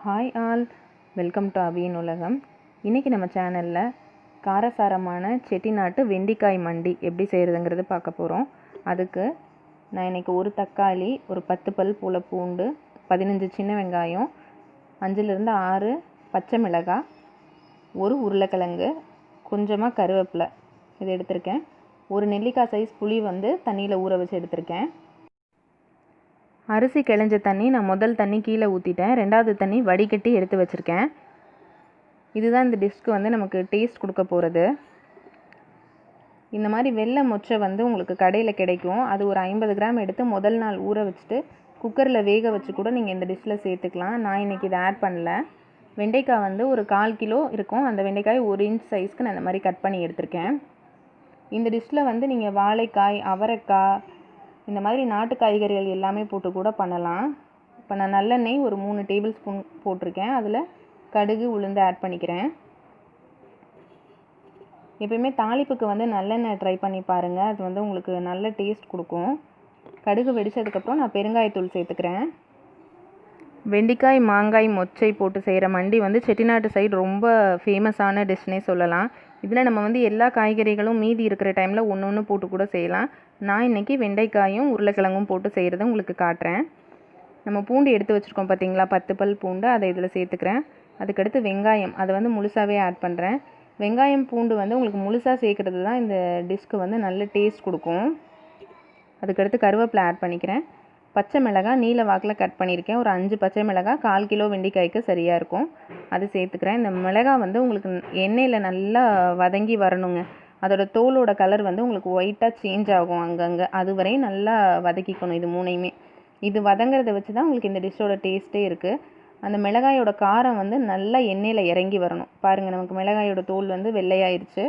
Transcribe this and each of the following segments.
Hi all, welcome to அபியின் உலகம். இன்றைக்கி நம்ம சேனலில் காரசாரமான செட்டிநாட்டு வெண்டிக்காய் மண்டி எப்படி செய்கிறதுங்கிறது பார்க்க போகிறோம். அதுக்கு நான் இன்றைக்கி ஒரு தக்காளி, ஒரு 10 பல் போல் பூண்டு, 15 சின்ன வெங்காயம், 5லிருந்து 6 பச்சை மிளகாய், ஒரு உருளைக்கிழங்கு, கொஞ்சமாக கருவேப்பிலை இது எடுத்திருக்கேன். ஒரு நெல்லிக்காய் சைஸ் புளி தண்ணியில் ஊற வச்சு எடுத்திருக்கேன். அரிசி கிளஞ்ச தண்ணி நான் முதல் தண்ணி கீழே ஊற்றிட்டேன். ரெண்டாவது தண்ணி வடிகட்டி எடுத்து வச்சுருக்கேன். இதுதான் இந்த டிஷ்க்கு நமக்கு டேஸ்ட் கொடுக்க போகிறது. இந்த மாதிரி வெள்ளை மொச்சை உங்களுக்கு கடையில் கிடைக்கும். அது ஒரு 50 கிராம் எடுத்து முதல் நாள் ஊற வச்சுட்டு குக்கரில் வேக வச்சு கூட நீங்கள் இந்த டிஷ்ஷில் சேர்த்துக்கலாம். நான் இன்றைக்கி இதை ஆட் பண்ணல. வெண்டைக்காய் ஒரு 1/4 கிலோ இருக்கும். அந்த வெண்டைக்காய் 1 இன்ச் சைஸ்க்கு நான் இந்த மாதிரி கட் பண்ணி எடுத்திருக்கேன். இந்த டிஷ்ஷில் நீங்கள் வாழைக்காய், அவரைக்காய், இந்த மாதிரி நாட்டு காய்கறிகள் எல்லாமே போட்டு கூட பண்ணலாம். இப்போ நான் நல்லெண்ணெய் ஒரு 3 டேபிள் ஸ்பூன் போட்டிருக்கேன். அதில் கடுகு, உளுந்து ஆட் பண்ணிக்கிறேன். எப்பயுமே தாளிப்புக்கு நல்லெண்ணெய் ட்ரை பண்ணி பாருங்கள். அது உங்களுக்கு நல்ல டேஸ்ட் கொடுக்கும். கடுகு வெடித்ததுக்கப்புறம் நான் பெருங்காயத்தூள் சேர்த்துக்கிறேன். வெண்டிக்காய், மாங்காய், மொச்சை போட்டு செய்கிற மண்டி செட்டிநாட்டு சைடு ரொம்ப ஃபேமஸான டிஷ்னே சொல்லலாம். இதில் நம்ம எல்லா காய்கறிகளும் மீதி இருக்கிற டைமில் ஒன்று ஒன்று போட்டு கூட செய்யலாம். நான் இன்றைக்கி வெண்டைக்காயும் உருளைக்கிழங்கும் போட்டு செய்கிறத உங்களுக்கு காட்டுறேன். நம்ம பூண்டு எடுத்து வச்சுருக்கோம் பார்த்தீங்களா, 10 பல் பூண்டு, அதை இதில் சேர்த்துக்கிறேன். அதுக்கடுத்து வெங்காயம், அதை முழுசாகவே ஆட் பண்ணுறேன். வெங்காயம், பூண்டு உங்களுக்கு முழுசாக சேர்க்குறது தான் இந்த டிஷ்க்கு நல்ல டேஸ்ட் கொடுக்கும். அதுக்கடுத்து கருவேப்பிலை ஆட் பண்ணிக்கிறேன். பச்சை மிளகாய் நீல வாக்கில் கட் பண்ணியிருக்கேன். ஒரு 5 பச்சை மிளகாய் 1/4 கிலோ வெண்டிக்காய்க்கு சரியாக இருக்கும். அது சேர்த்துக்கிறேன். இந்த மிளகாய் உங்களுக்கு எண்ணெயில் நல்லா வதங்கி வரணுங்க. அதோட தோலோட கலர் உங்களுக்கு ஒயிட்டாக சேஞ்ச் ஆகும் அங்கங்கே. அது வரையும் நல்லா வதக்கிக்கணும். இது மூணையுமே இது வதங்கிறத வச்சு தான் உங்களுக்கு இந்த டிஷ்ஷோட டேஸ்ட்டே இருக்குது. அந்த மிளகாயோட காரம் நல்லா எண்ணெயில் இறங்கி வரணும். பாருங்கள், நமக்கு மிளகாயோட தோல் வெள்ளையாயிருச்சு.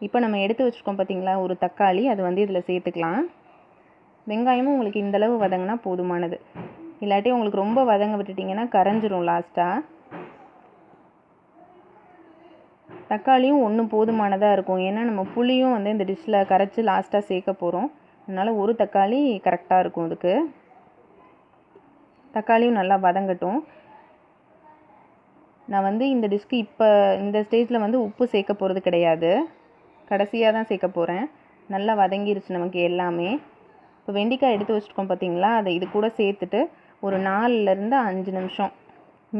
இப்போ நம்ம எடுத்து வச்சுருக்கோம் பார்த்தீங்களா ஒரு தக்காளி, அது இதில் சேர்த்துக்கலாம். வெங்காயமும் உங்களுக்கு இந்தளவு வதங்கினா போதுமானது. இல்லாட்டி உங்களுக்கு ரொம்ப வதங்க விட்டுட்டிங்கன்னா கரைஞ்சிரும் லாஸ்ட்டாக. தக்காளியும் ஒன்று போதுமானதாக இருக்கும். ஏன்னா நம்ம புளியும் இந்த டிஷ்ஷில் கரைச்சி லாஸ்ட்டாக சேர்க்க போகிறோம். அதனால் ஒரு தக்காளி கரெக்டாக இருக்கும். இதுக்கு தக்காளியும் நல்லா வதங்கட்டும். நான் இந்த டிஷ்க்கு இப்போ இந்த ஸ்டேஜில் உப்பு சேர்க்க போகிறது கிடையாது. கடைசியாக தான் சேர்க்க போகிறேன். நல்லா வதங்கிருச்சு நமக்கு எல்லாமே. இப்போ வெண்டைக்காய் எடுத்து வச்சுருக்கோம் பார்த்தீங்களா, அதை இது கூட சேர்த்துட்டு ஒரு 4லிருந்து 5 நிமிஷம்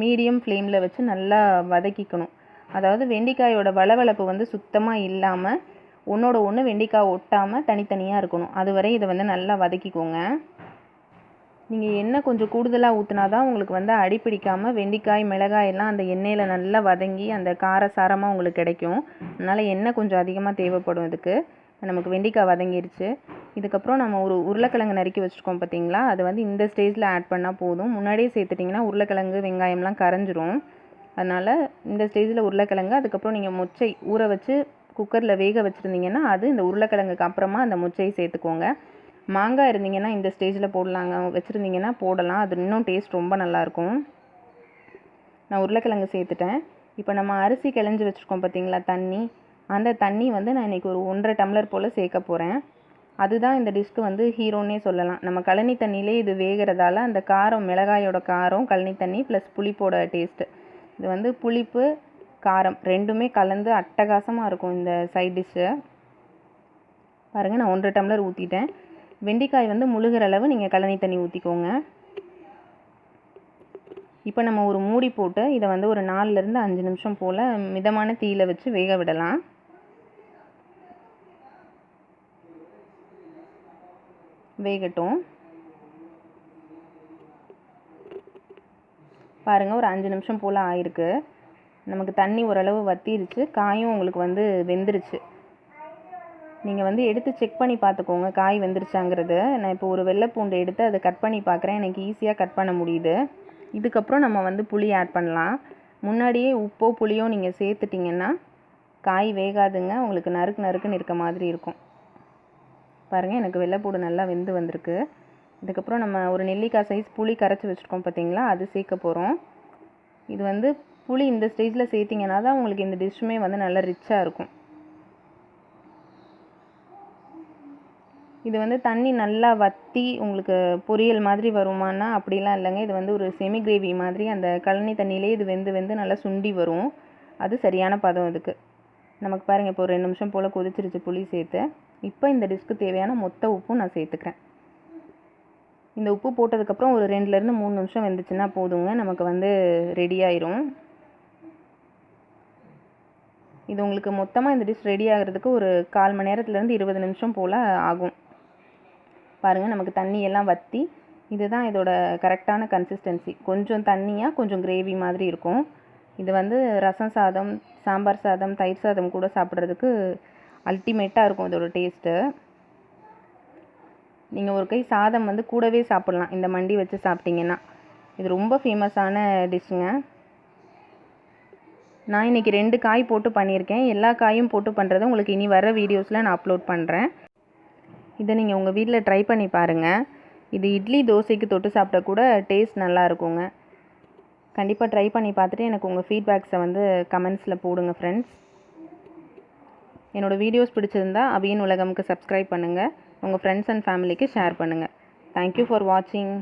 மீடியம் ஃப்ளேமில் வச்சு நல்லா வதக்கிக்கணும். அதாவது வெண்டைக்காயோட வளவளப்பு சுத்தமாக இல்லாமல் ஒன்றோட ஒன்று வெண்டைக்காய் ஒட்டாமல் தனித்தனியாக இருக்கணும். அதுவரை இதை நல்லா வதக்கிக்கோங்க. நீங்கள் எண்ணெய் கொஞ்சம் கூடுதலாக ஊற்றினா தான் உங்களுக்கு அடிப்பிடிக்காமல் வெண்டைக்காய், மிளகாய் எல்லாம் அந்த எண்ணெயில் நல்லா வதங்கி அந்த காரசாரமாக உங்களுக்கு கிடைக்கும். அதனால் எண்ணெய் கொஞ்சம் அதிகமாக தேவைப்படும். இதுக்கு நமக்கு வெண்டைக்காய் வதங்கிருச்சு. இதுக்கப்புறம் நம்ம ஒரு உருளைக்கிழங்கு நறுக்கி வச்சுருக்கோம் பார்த்தீங்களா, அது இந்த ஸ்டேஜில் ஆட் பண்ணால் போதும். முன்னாடியே சேர்த்துட்டிங்கன்னா உருளைக்கிழங்கு, வெங்காயம்லாம் கரைஞ்சிரும். அதனால் இந்த ஸ்டேஜில் உருளைக்கிழங்கு, அதுக்கப்புறம் நீங்கள் மொச்சை ஊற வச்சு குக்கரில் வேக வச்சுருந்தீங்கன்னா அது இந்த உருளைக்கிழங்குக்கு அப்புறமா அந்த மொச்சையை சேர்த்துக்கோங்க. மாங்காய் இருந்தீங்கன்னா இந்த ஸ்டேஜில் போடலாங்க, வச்சுருந்தீங்கன்னா போடலாம். அது இன்னும் டேஸ்ட் ரொம்ப நல்லாயிருக்கும். நான் உருளைக்கிழங்கு சேர்த்துட்டேன். இப்போ நம்ம அரிசி கிளஞ்சி வச்சுருக்கோம் பார்த்தீங்களா தண்ணி, அந்த தண்ணி நான் இன்றைக்கி ஒரு 1.5 டம்ளர் போல் சேர்க்க போகிறேன். அதுதான் இந்த டிஷ்க்கு ஹீரோன்னே சொல்லலாம். நம்ம கழனி தண்ணியிலே இது வேகிறதால அந்த காரம், மிளகாயோட காரம், கழனி தண்ணி ப்ளஸ் புளிப்போட டேஸ்ட்டு, இது புளிப்பு, காரம் ரெண்டுமே கலந்து அட்டகாசமாக இருக்கும் இந்த சைட் டிஷ்ஷு. பாருங்கள், நான் 1.5 டம்ளர் ஊற்றிட்டேன். வெண்டைக்காய் முழுகிற அளவு நீங்கள் கழனி தண்ணி ஊற்றிக்கோங்க. இப்போ நம்ம ஒரு மூடி போட்டு இதை ஒரு 4லிருந்து 5 நிமிஷம் போல் மிதமான தீயில் வச்சு வேக விடலாம். வேகட்டும். பாருங்கள், ஒரு 5 நிமிஷம் போல் ஆயிருக்கு. நமக்கு தண்ணி ஓரளவு வத்திருச்சு. காயும் உங்களுக்கு வெந்துருச்சு. நீங்கள் எடுத்து செக் பண்ணி பார்த்துக்கோங்க காய் வெந்துருச்சாங்கிறது. நான் இப்போ ஒரு வெள்ளைப்பூண்டு எடுத்து அதை கட் பண்ணி பார்க்குறேன். எனக்கு ஈஸியாக கட் பண்ண முடியுது. இதுக்கப்புறம் நம்ம புளி ஆட் பண்ணலாம். முன்னாடியே உப்போ புளியோ நீங்கள் சேர்த்துட்டிங்கன்னா காய் வேகாதுங்க. உங்களுக்கு நறுக்கு நறுக்குன்னு இருக்க மாதிரி இருக்கும். பாருங்கள், எனக்கு வெள்ளைப்பூடு நல்லா வெந்து வந்திருக்கு. இதுக்கப்புறம் நம்ம ஒரு நெல்லிக்காய் சைஸ் புளி கரைச்சி வச்சுருக்கோம் பார்த்தீங்களா, அது சேர்க்க போகிறோம். இது புளி இந்த ஸ்டேஜில் சேர்த்திங்கன்னா தான் உங்களுக்கு இந்த டிஷ்ஷுமே நல்லா ரிச்சாக இருக்கும். இது வந்து தண்ணி நல்லா வற்றி உங்களுக்கு பொரியல் மாதிரி வருமானா அப்படிலாம் இல்லைங்க. இது வந்து ஒரு செமி கிரேவி மாதிரி அந்த கழனி தண்ணியிலே இது வெந்து நல்லா சுண்டி வரும். அது சரியான பதம் இதுக்கு. நமக்கு பாருங்கள், இப்போ ஒரு 2 நிமிஷம் போல் கொதிச்சிருச்சு புளி சேர்த்து. இப்போ இந்த டிஷ்க்கு தேவையான மொத்த உப்பும் நான் சேர்த்துக்கிறேன். இந்த உப்பு போட்டதுக்கப்புறம் ஒரு 2லேருந்து 3 நிமிஷம் வெந்துச்சுன்னா போதுங்க, நமக்கு வந்து ரெடி ஆயிரும். இது உங்களுக்கு மொத்தமாக இந்த டிஷ் ரெடி ஆகிறதுக்கு ஒரு 1/4 மணி நேரத்துலேருந்து 20 நிமிஷம் போல் ஆகும். பாருங்கள், நமக்கு தண்ணி எல்லாம் வற்றி இதுதான் இதோட கரெக்டான கன்சிஸ்டன்சி. கொஞ்சம் தண்ணியாக கொஞ்சம் கிரேவி மாதிரி இருக்கும். இது வந்து ரசம் சாதம், சாம்பார் சாதம், தயிர் சாதம் கூட சாப்பிட்றதுக்கு அல்டிமேட்டாக இருக்கும் இதோட டேஸ்ட்டு. நீங்கள் ஒரு கை சாதம் வந்து கூடவே சாப்பிட்லாம் இந்த மண்டி வச்சு சாப்பிட்டிங்கன்னா. இது ரொம்ப ஃபேமஸான டிஷ்ஷுங்க. நான் இன்றைக்கி 2 காய் போட்டு பண்ணியிருக்கேன். எல்லா காயும் போட்டு பண்ணுறதை உங்களுக்கு இனி வர வீடியோஸில் நான் அப்லோட் பண்ணுறேன். இதை நீங்கள் உங்கள் வீட்டில் ட்ரை பண்ணி பாருங்கள். இது இட்லி தோசைக்கு தொட்டு சாப்பிட கூட டேஸ்ட் நல்லா இருக்குங்க. கண்டிப்பாக ட்ரை பண்ணி பார்த்துட்டு எனக்கு உங்கள் ஃபீட்பேக்ஸை வந்து கமெண்ட்ஸில் போடுங்க ஃப்ரெண்ட்ஸ். என்னோடய வீடியோஸ் பிடிச்சிருந்தா அபியின் உலகம்க்கு சப்ஸ்கிரைப் பண்ணுங்கள். உங்கள் ஃப்ரெண்ட்ஸ் அண்ட் ஃபேமிலிக்கு ஷேர் பண்ணுங்கள். தேங்க்யூ ஃபார் வாட்சிங்.